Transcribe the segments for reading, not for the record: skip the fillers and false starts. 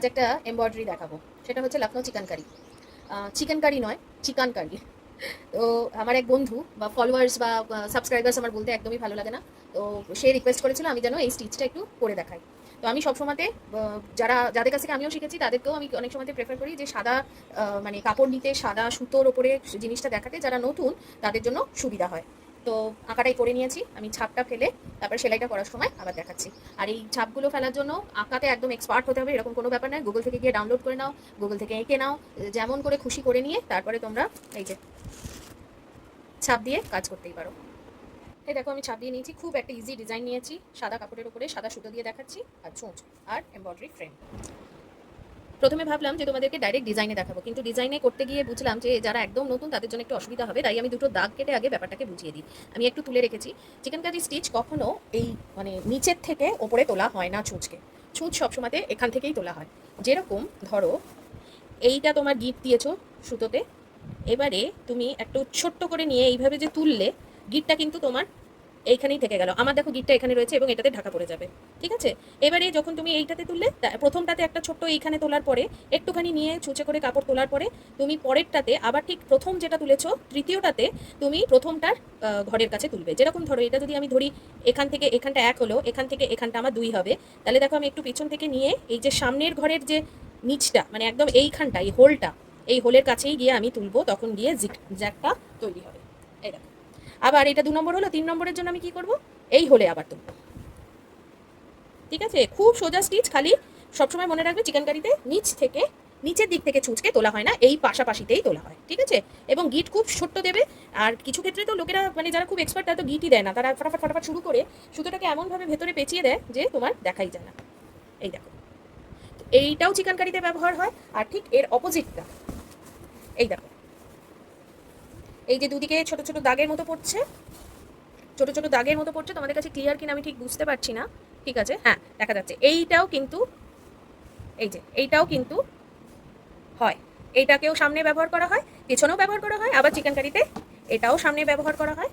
আজ একটা এমব্রয়ডারি দেখাবো, সেটা হচ্ছে Lucknow chikankari. Chicken curry নয়, চিকেন কারি। তো আমার এক বন্ধু বা ফলোয়ার্স বা সাবস্ক্রাইবার্স আমার বলতে একদমই ভালো লাগে না। তো সে রিকোয়েস্ট করেছিল আমি যেন এই স্টিচটা একটু করে দেখাই। তো আমি সবসময়তে যাদের কাছ থেকে আমিও শিখেছি তাদেরকেও আমি অনেক সময়তে প্রেফার করি যে সাদা মানে কাপড় নিতে, সাদা সুতোর ওপরে জিনিসটা দেখাতে, যারা নতুন তাদের জন্য সুবিধা হয়। তো আঁকাটাই করে নিয়েছি আমি, ছাপটা ফেলে তারপর সেলাইটা করার সময় আবার দেখাচ্ছি। আর এই ছাপগুলো ফেলার জন্য আঁকাতে একদম এক্সপার্ট হতে হবে এরকম কোনো ব্যাপার নয়। গুগল থেকে গিয়ে ডাউনলোড করে নাও, গুগল থেকে এঁকে নাও, যেমন করে খুশি করে নিয়ে তারপরে তোমরা এই যে ছাপ দিয়ে কাজ করতেই পারো। এই দেখো আমি ছাপ দিয়ে নিয়েছি, খুব একটা ইজি ডিজাইন নিয়েছি, সাদা কাপড়ের উপরে সাদা সুতো দিয়ে দেখাচ্ছি, আর চোঁচ আর এমব্রয়ডারি ফ্রেম। প্রথমে ভাবলাম যে তোমাদেরকে ডাইরেক্ট ডিজাইনে দেখাবো, কিন্তু ডিজাইনে করতে গিয়ে বুঝলাম যে যারা একদম নতুন তাদের জন্য একটু অসুবিধা হবে, তাই আমি দুটো দাগ কেটে আগে ব্যাপারটাকে বুঝিয়ে দিই। আমি একটু তুলে রেখেছি। চিকেন কারি স্টিচ কখনো এই মানে নিচের থেকে ওপরে তোলা হয় না ছুঁচকে, ছুঁচ সবসময়তে এখান থেকেই তোলা হয়। যেরকম ধরো এইটা তোমার গিট দিয়েছো সুতোতে, এবারে তুমি একটু ছোট্ট করে নিয়ে এইভাবে যে তুললে গিটটা কিন্তু তোমার এইখানেই থেকে গেল। আমার দেখো গিটটা এখানে রয়েছে এবং এটাতে ঢাকা পড়ে যাবে, ঠিক আছে? এবারে যখন তুমি এইটাতে তুললে, প্রথমটাতে একটা ছোট্ট এইখানে তোলার পরে একটুখানি নিয়ে ছুঁচে করে কাপড় তোলার পরে তুমি পরেরটাতে আবার ঠিক প্রথম যেটা তুলেছো তৃতীয়টাতে তুমি প্রথমটার ঘরের কাছে তুলবে। যেরকম ধরো এটা যদি আমি ধরি এখান থেকে এখানটা এক হলো, এখান থেকে এখানটা আমার দুই হবে, তাহলে দেখো আমি একটু পিছন থেকে নিয়ে এই যে সামনের ঘরের যে নিচটা মানে একদম এইখানটা, এই হোলটা, এই হোলের কাছেই গিয়ে আমি তুলবো, তখন গিয়ে জ্যাকটা তৈরি হবে। এই দেখো, আবার এটা 2 নম্বর হলো, 3 নম্বরের জন্য আমি কি করব, এই হলে আবার তুলব। ঠিক আছে, খুব সোজা স্টিচ। খালি সবসময় মনে রাখবে চিকেন কারিতে নিচ থেকে, নিচের দিক থেকে ছুঁচকে তোলা হয় না, এই পাশাপাশিতেই তোলা হয়, ঠিক আছে? এবং গিট খুব ছোট্ট দেবে। আর কিছু ক্ষেত্রে তো লোকেরা মানে যারা খুব এক্সপার্ট তারা তো গিটই দেয় না, তারা ফটাফট ফটাফট শুরু করে সুতোটাকে এমনভাবে ভেতরে পেঁচিয়ে দেয় যে তোমার দেখাই যায় না। এই দেখো, এইটাও চিকেন কারিতে ব্যবহার হয়। আর ঠিক এর অপোজিটটা এই দেখো, এই যে দুদিকে ছোট ছোট দাগের মতো পড়ছে, ছোট ছোট দাগের মতো পড়ছে, তোমাদের কাছে ক্লিয়ার কিনা আমি ঠিক বুঝতে পারছি না। ঠিক আছে, হ্যাঁ দেখা যাচ্ছে। এইটাও কিন্তু, এই যে এইটাও কিন্তু হয়, এইটাকেও সামনে ব্যবহার করা হয়, পিছনেও ব্যবহার করা হয়। আবার চিকেন কারিতে এটাও সামনে ব্যবহার করা হয়,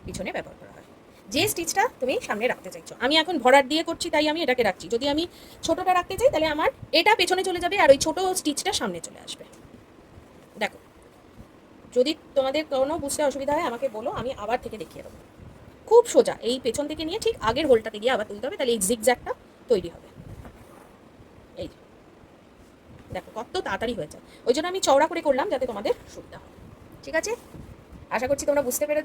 পিছনে ব্যবহার করা হয়। যে স্টিচটা তুমি সামনে রাখতে চাইছো, আমি এখন ভরাট দিয়ে করছি তাই আমি এটাকে রাখছি। যদি আমি ছোটটা রাখতে চাই তাহলে আমার এটা পেছনে চলে যাবে আর ওই ছোট স্টিচটা সামনে চলে আসবে। দেখো, যদি তোমাদের কোনো বুঝতে অসুবিধা হয় আমাকে বলো, আমি আবার থেকে দেখিয়ে দেবো। খুব সোজা, এই পেছন থেকে নিয়ে ঠিক আগের হোলটাতে গিয়ে আবার তুলতে হবে, তাহলে এই জিগজ্যাগটা তৈরি হবে। এই দেখো কত তাড়াতাড়ি হয়ে যায়, ওই জন্য আমি চওড়া করে করলাম যাতে তোমাদের সুবিধা হয়। ঠিক আছে, আশা করছি তোমরা বুঝতে পেরেছো।